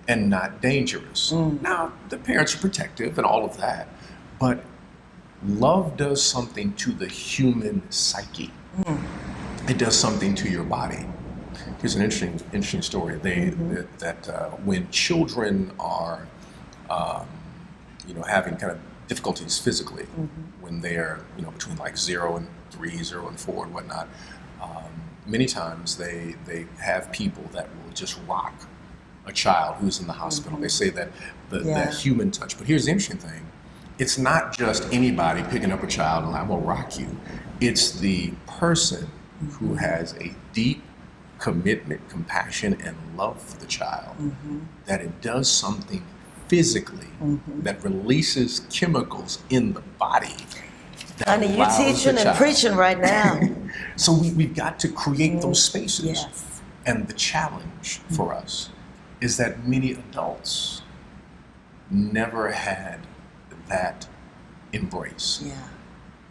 and not dangerous. Now, the parents are protective and all of that, but love does something to the human psyche. It does something to your body. Here's an interesting story. When children are, having kind of difficulties physically, when they're, between like 0 and 3, 0 and 4, and whatnot, many times they have people that will just rock a child who's in the hospital. They say that that human touch. But here's the interesting thing. It's not just anybody picking up a child and I'm going to rock you. It's the person who has a deep commitment, compassion, and love for the child, that it does something physically that releases chemicals in the body. Honey, you teaching and preaching right now. So we've got to create those spaces. Yes. And the challenge for us is that many adults never had that embrace. Yeah.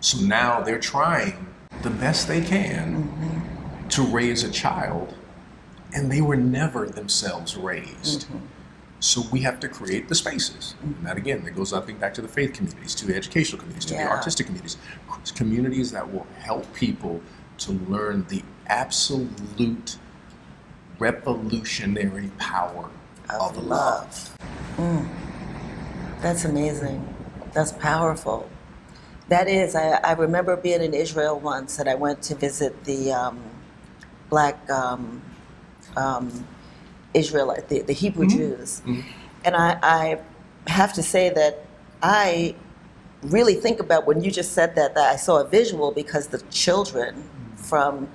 So now they're trying the best they can to raise a child, and they were never themselves raised. So we have to create the spaces. And that, again, that goes, I think, back to the faith communities, to the educational communities, to the artistic communities, communities that will help people to learn the absolute revolutionary power of love. That's amazing. That's powerful. That is, I remember being in Israel once, and I went to visit the black Israelite, the Hebrew Jews. And I have to say that I really think about, when you just said that I saw a visual, because the children from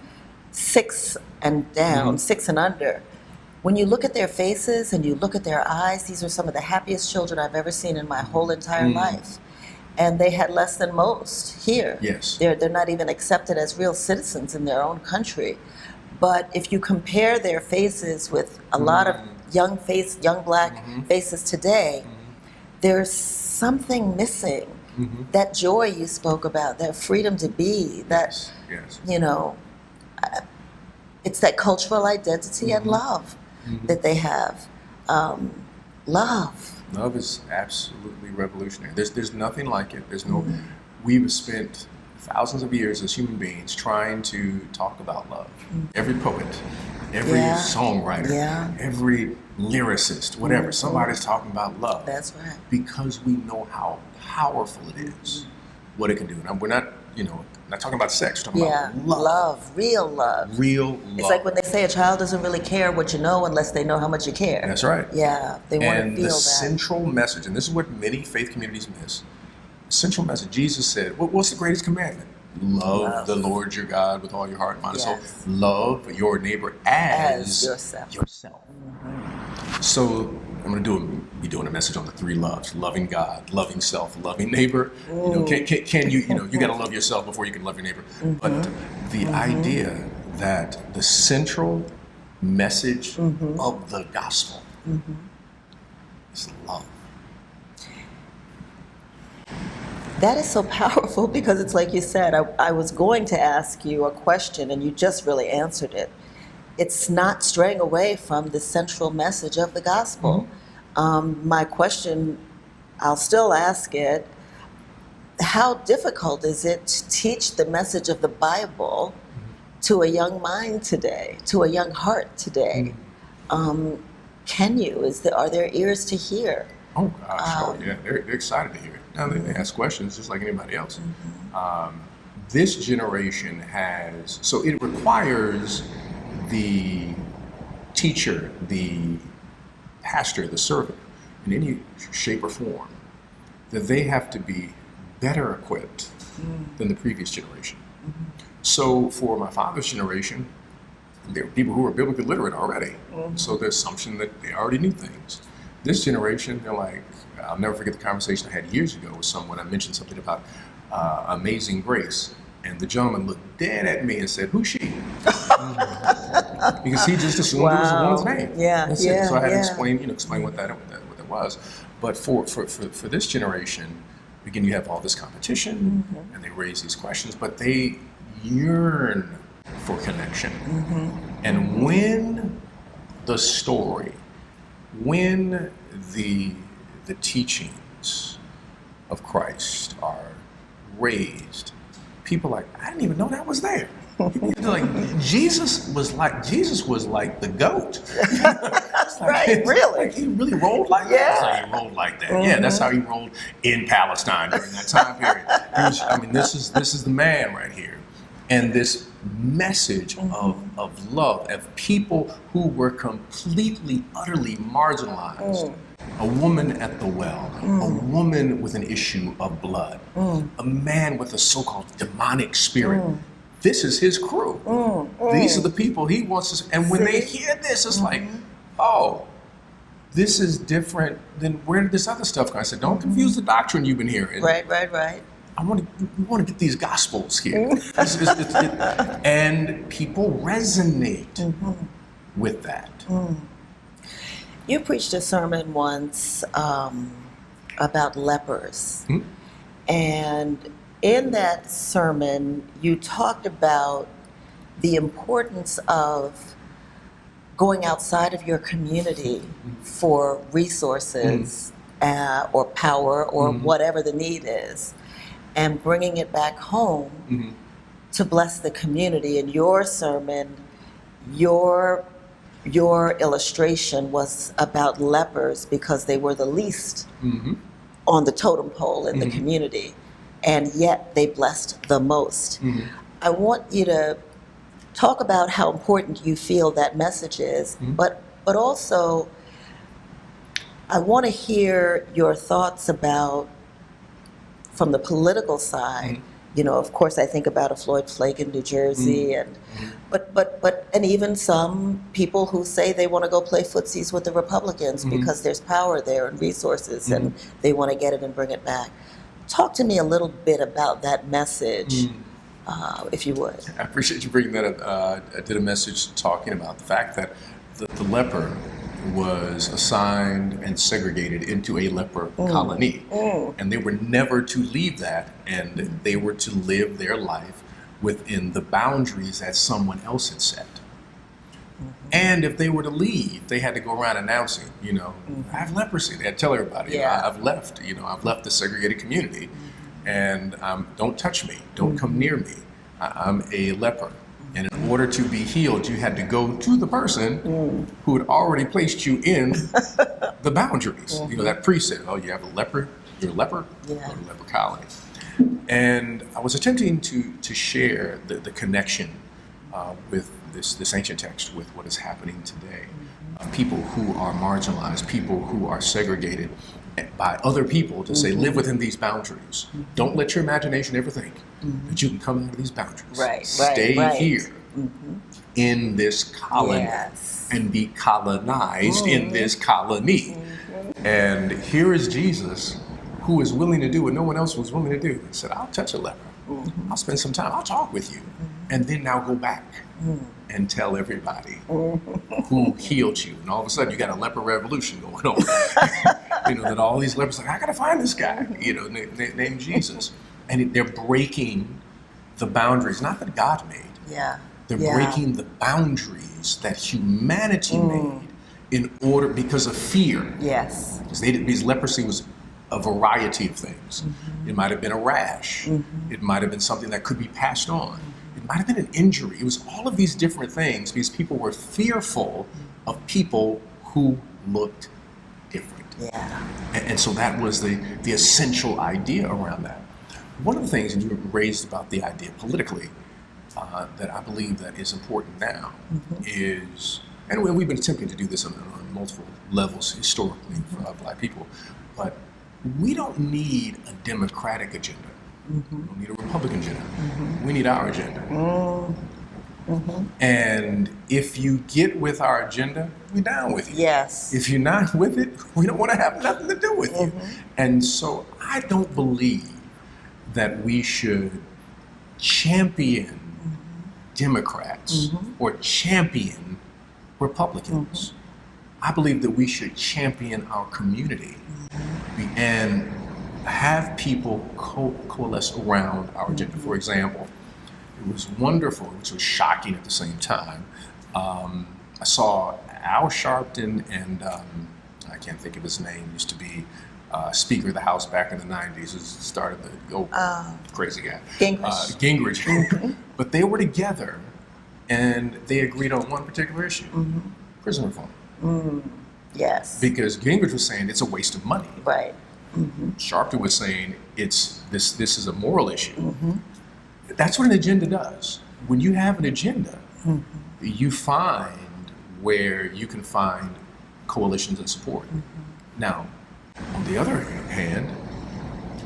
6 and down, 6 and under, when you look at their faces and you look at their eyes, these are some of the happiest children I've ever seen in my whole entire life. And they had less than most here. Yes. They're not even accepted as real citizens in their own country. But if you compare their faces with a lot of young black faces today, there's something missing. That joy you spoke about, that freedom to be, that, it's that cultural identity and love that they have. Love. Love is absolutely revolutionary. There's nothing like it. We've spent thousands of years as human beings trying to talk about love. Every poet, every songwriter, every lyricist, whatever, somebody's talking about love. That's right. Because we know how powerful it is, what it can do. And we're not, not talking about sex, we're talking about love. Love, real love. Real love. It's like when they say a child doesn't really care what you know unless they know how much you care. That's right. Yeah, they want to feel that. And the central message, and this is what many faith communities miss, central message, Jesus said, what's the greatest commandment? Love the Lord your God with all your heart, mind, and soul. Love your neighbor as yourself. So I'm going to be doing a message on the three loves: loving God, loving self, loving neighbor. Can you got to love yourself before you can love your neighbor. But the idea that the central message of the gospel is love. That is so powerful because it's like you said, I was going to ask you a question and you just really answered it. It's not straying away from the central message of the gospel. My question, I'll still ask it, how difficult is it to teach the message of the Bible to a young mind today, to a young heart today? Can you? Are there ears to hear? Oh gosh, they're excited to hear it. Now they ask questions just like anybody else. This generation it requires the teacher, the pastor, the servant, in any shape or form, that they have to be better equipped than the previous generation. So for my father's generation, there were people who were biblically literate already. So the assumption that they already knew things. This generation, they're like, I'll never forget the conversation I had years ago with someone. I mentioned something about Amazing Grace. And the gentleman looked dead at me and said, "Who's she?" Because he just assumed it was a woman's name. That's it. So I had to explain what that was. But for this generation, again, you have all this competition, and they raise these questions, but they yearn for connection. And when the story, when the teachings of Christ are raised, people are like, I didn't even know that was there. Like Jesus was like the goat. Right, really? Like he really rolled like that. That's how he rolled like that. Yeah, that's how he rolled in Palestine during that time period. This is the man right here. And this message of love, of people who were completely, utterly marginalized. A woman at the well, a woman with an issue of blood, a man with a so-called demonic spirit. This is his crew. These are the people he wants to. And when they hear this, it's like, oh, this is different than where did this other stuff come? I said, don't confuse the doctrine you've been hearing. Right. We want to get these gospels here. And people resonate with that. You preached a sermon once about lepers. And in that sermon, you talked about the importance of going outside of your community for resources or power or whatever the need is, and bringing it back home to bless the community. In your sermon, your illustration was about lepers because they were the least on the totem pole in the community, and yet they blessed the most. I want you to talk about how important you feel that message is, but also I want to hear your thoughts about, from the political side. Of course, I think about a Floyd Flake in New Jersey, and even some people who say they want to go play footsies with the Republicans because there's power there and resources, and they want to get it and bring it back. Talk to me a little bit about that message, if you would. I appreciate you bringing that up. I did a message talking about the fact that the leper was assigned and segregated into a leper colony. And they were never to leave that, and they were to live their life within the boundaries that someone else had set. And if they were to leave, they had to go around announcing, I have leprosy. They had to tell everybody, I've left, I've left the segregated community, and don't touch me, don't come near me. I'm a leper. And in order to be healed, you had to go to the person who had already placed you in the boundaries. That priest said, oh, you have a leper, you're a leper, go to the leper colony. And I was attempting to share the connection with this ancient text with what is happening today. People who are marginalized, people who are segregated by other people to say, live within these boundaries. Don't let your imagination ever think that you can come out of these boundaries. Stay here in this colony and be colonized in this colony. And here is Jesus, who is willing to do what no one else was willing to do. He said, I'll touch a leper. I'll spend some time, I'll talk with you. And then now go back and tell everybody who healed you. And all of a sudden you got a leper revolution going on. That all these lepers are like, I gotta find this guy, named Jesus. And they're breaking the boundaries, not that God made. They're breaking the boundaries that humanity made in order, because of fear. Because leprosy was a variety of things. It might have been a rash. It might have been something that could be passed on. It might have been an injury. It was all of these different things because people were fearful of people who looked different. And so that was the essential idea around that. One of the things that you raised about the idea politically that I believe that is important now is, and we've been attempting to do this on multiple levels historically for Black people, but we don't need a Democratic agenda. We don't need a Republican agenda. We need our agenda. And if you get with our agenda, we're down with you. If you're not with it, we don't want to have nothing to do with you. And so I don't believe that we should champion Democrats or champion Republicans. I believe that we should champion our community and have people coalesce around our agenda. For example, it was wonderful, which was shocking at the same time. I saw Al Sharpton and I can't think of his name, used to be Speaker of the House back in the 90s, who started the crazy guy. Gingrich. But they were together and they agreed on one particular issue, prison reform. Because Gingrich was saying it's a waste of money. Sharpton was saying this is a moral issue. That's what an agenda does. When you have an agenda, you find where you can find coalitions and support. Now, on the other hand,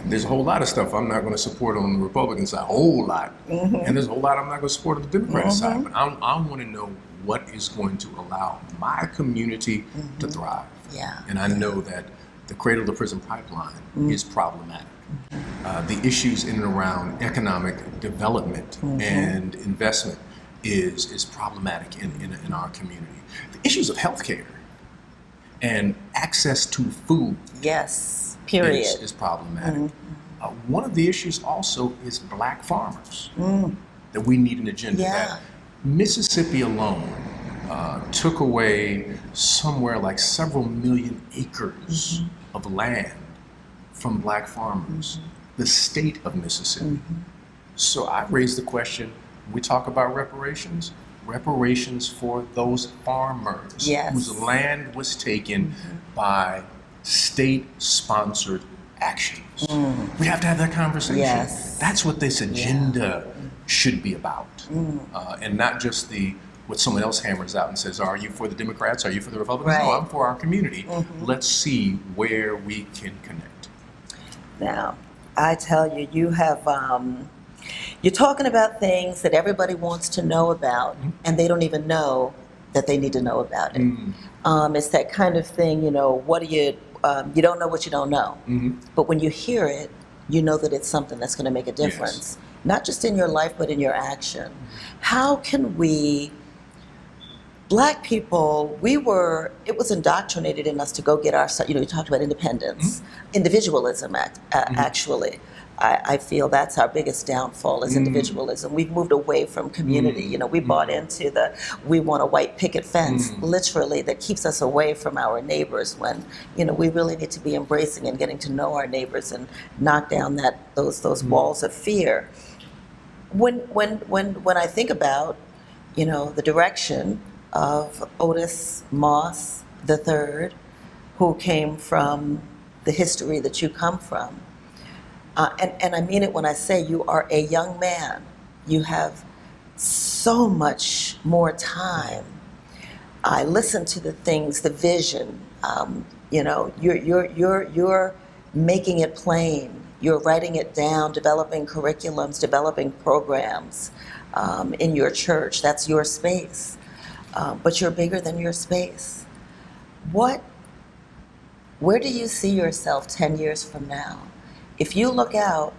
there's a whole lot of stuff I'm not going to support on the Republican side, a whole lot. And there's a whole lot I'm not going to support on the Democratic side. But I want to know what is going to allow my community to thrive. And I know that the cradle to prison pipeline is problematic. The issues in and around economic development and investment is problematic in our community. The issues of healthcare and access to food is problematic. One of the issues also is Black farmers, that we need an agenda. That Mississippi alone took away somewhere like several million acres of land from Black farmers, the state of Mississippi. So I raised the question, when we talk about reparations for those farmers whose land was taken by state-sponsored actions. We have to have that conversation. That's what this agenda should be about, and not just what someone else hammers out and says, are you for the Democrats? Are you for the Republicans? No, I'm for our community. Let's see where we can connect. Now, I tell you, you have, you're talking about things that everybody wants to know about, and they don't even know that they need to know about it. It's that kind of thing, what do you don't know what you don't know. But when you hear it, you know that it's something that's going to make a difference, not just in your life, but in your action. How can we, Black people, it was indoctrinated in us to go get our, you talked about independence, individualism, actually. I feel that's our biggest downfall is individualism. We've moved away from community. We bought into we want a white picket fence, literally, that keeps us away from our neighbors when, we really need to be embracing and getting to know our neighbors and knock down those walls of fear. When I think about, the direction of Otis Moss III, who came from the history that you come from, and I mean it when I say you are a young man. You have so much more time. I listen to the things, the vision. You're making it plain. You're writing it down, developing curriculums, developing programs in your church. That's your space. But you're bigger than your space. Where do you see yourself 10 years from now? If you look out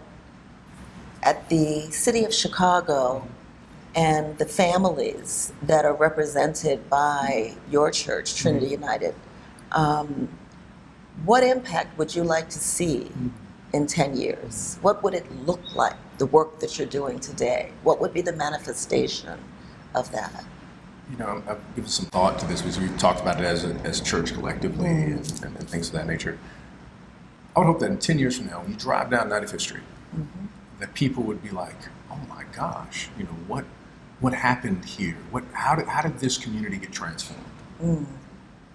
at the city of Chicago and the families that are represented by your church, Trinity United, what impact would you like to see in 10 years? What would it look like, the work that you're doing today? What would be the manifestation of that? I've given some thought to this because we've talked about it as church collectively and things of that nature. I would hope that in 10 years from now, when you drive down 95th Street, that people would be like, oh my gosh, what happened here? How did this community get transformed?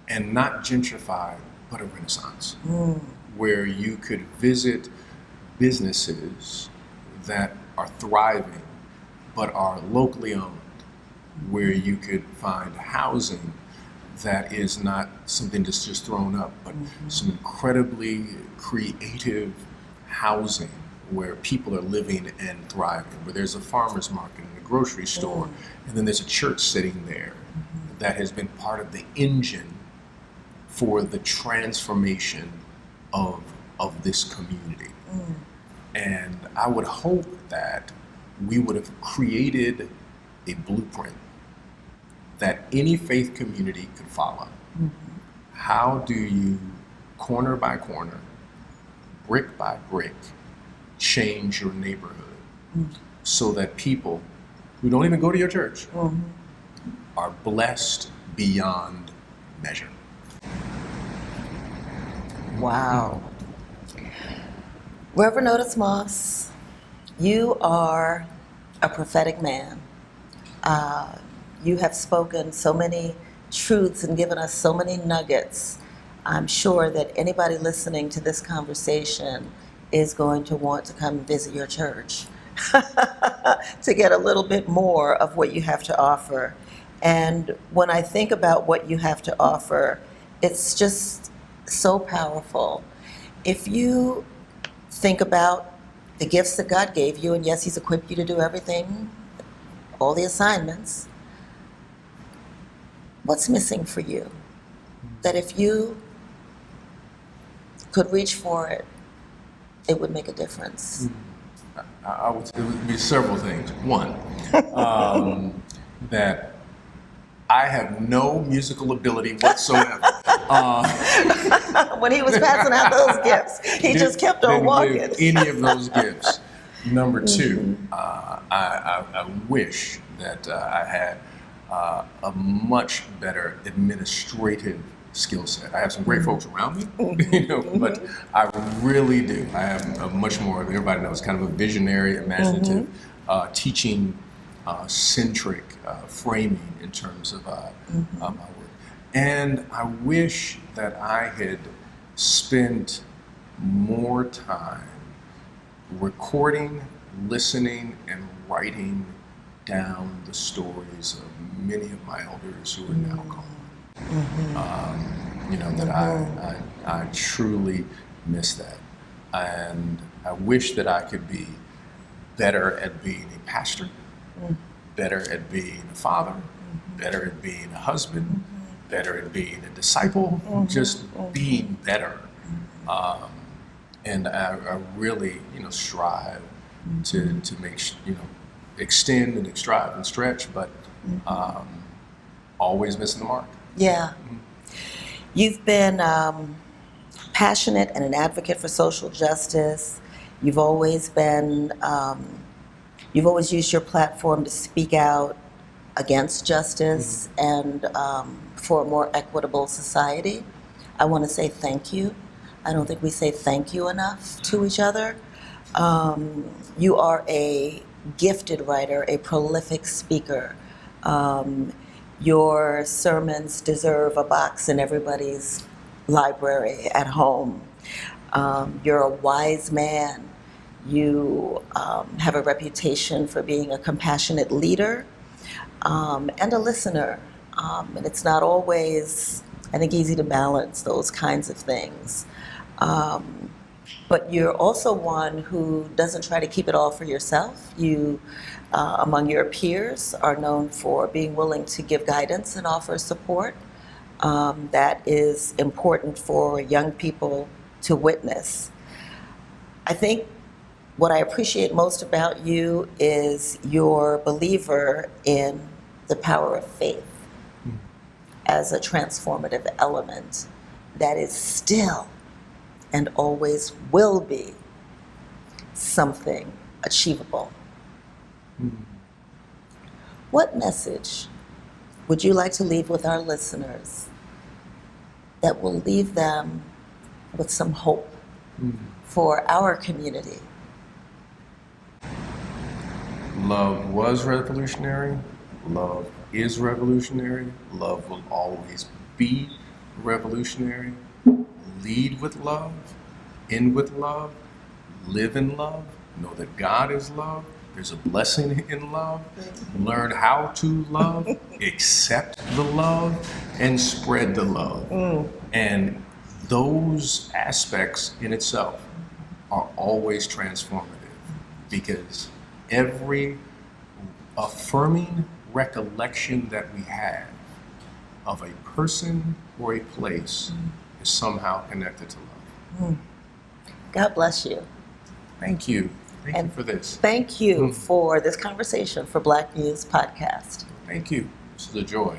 And not gentrified, but a renaissance, where you could visit businesses that are thriving, but are locally owned, where you could find housing that is not something that's just thrown up, but some incredibly creative housing where people are living and thriving, where there's a farmer's market and a grocery store, and then there's a church sitting there that has been part of the engine for the transformation of this community. And I would hope that we would have created a blueprint that any faith community could follow. How do you, corner by corner, brick by brick, change your neighborhood so that people who don't even go to your church are blessed beyond measure? Wow. Reverend Otis Moss, you are a prophetic man. You have spoken so many truths and given us so many nuggets. I'm sure that anybody listening to this conversation is going to want to come visit your church to get a little bit more of what you have to offer. And when I think about what you have to offer, it's just so powerful. If you think about the gifts that God gave you, and yes, He's equipped you to do everything, all the assignments, what's missing for you? That if you could reach for it, it would make a difference. It would be several things. One, that I have no musical ability whatsoever. When he was passing out those gifts, he just kept on walking. Didn't give any of those gifts. Number two, I wish that I had a much better administrative skill set. I have some great folks around me, but I really do. I have a much more, everybody knows, kind of a visionary, imaginative, teaching centric framing in terms of my work. And I wish that I had spent more time recording, listening, and writing down the stories of many of my elders who are now gone. That I truly miss that. And I wish that I could be better at being a pastor, better at being a father, better at being a husband, better at being a disciple, just being better. And I really, strive to make, extend and strive and stretch, but always missing the mark. Yeah. You've been passionate and an advocate for social justice. You've always been, you've always used your platform to speak out against justice and for a more equitable society. I want to say thank you. I don't think we say thank you enough to each other. You are a gifted writer, a prolific speaker. Your sermons deserve a box in everybody's library at home. You're a wise man. You have a reputation for being a compassionate leader and a listener. And it's not always, I think, easy to balance those kinds of things. But you're also one who doesn't try to keep it all for yourself. You, among your peers, are known for being willing to give guidance and offer support. That is important for young people to witness. I think what I appreciate most about you is your believer in the power of faith as a transformative element that is still and always will be something achievable. What message would you like to leave with our listeners that will leave them with some hope for our community? Love was revolutionary. Love is revolutionary. Love will always be revolutionary. Lead with love, end with love, live in love, know that God is love. There's a blessing in love. Learn how to love, accept the love, and spread the love. And those aspects in itself are always transformative, because every affirming recollection that we have of a person or a place is somehow connected to love. God bless you. Thank you. Thank you And for this. Thank you for this conversation for Black Muse Podcast. Thank you. This is a joy.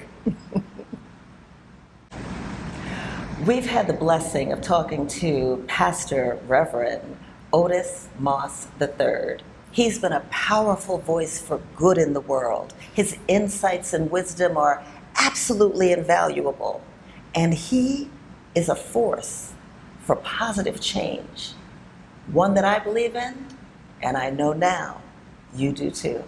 We've had the blessing of talking to Pastor Reverend Otis Moss III. He's been a powerful voice for good in the world. His insights and wisdom are absolutely invaluable, and he is a force for positive change, one that I believe in, and I know now you do too.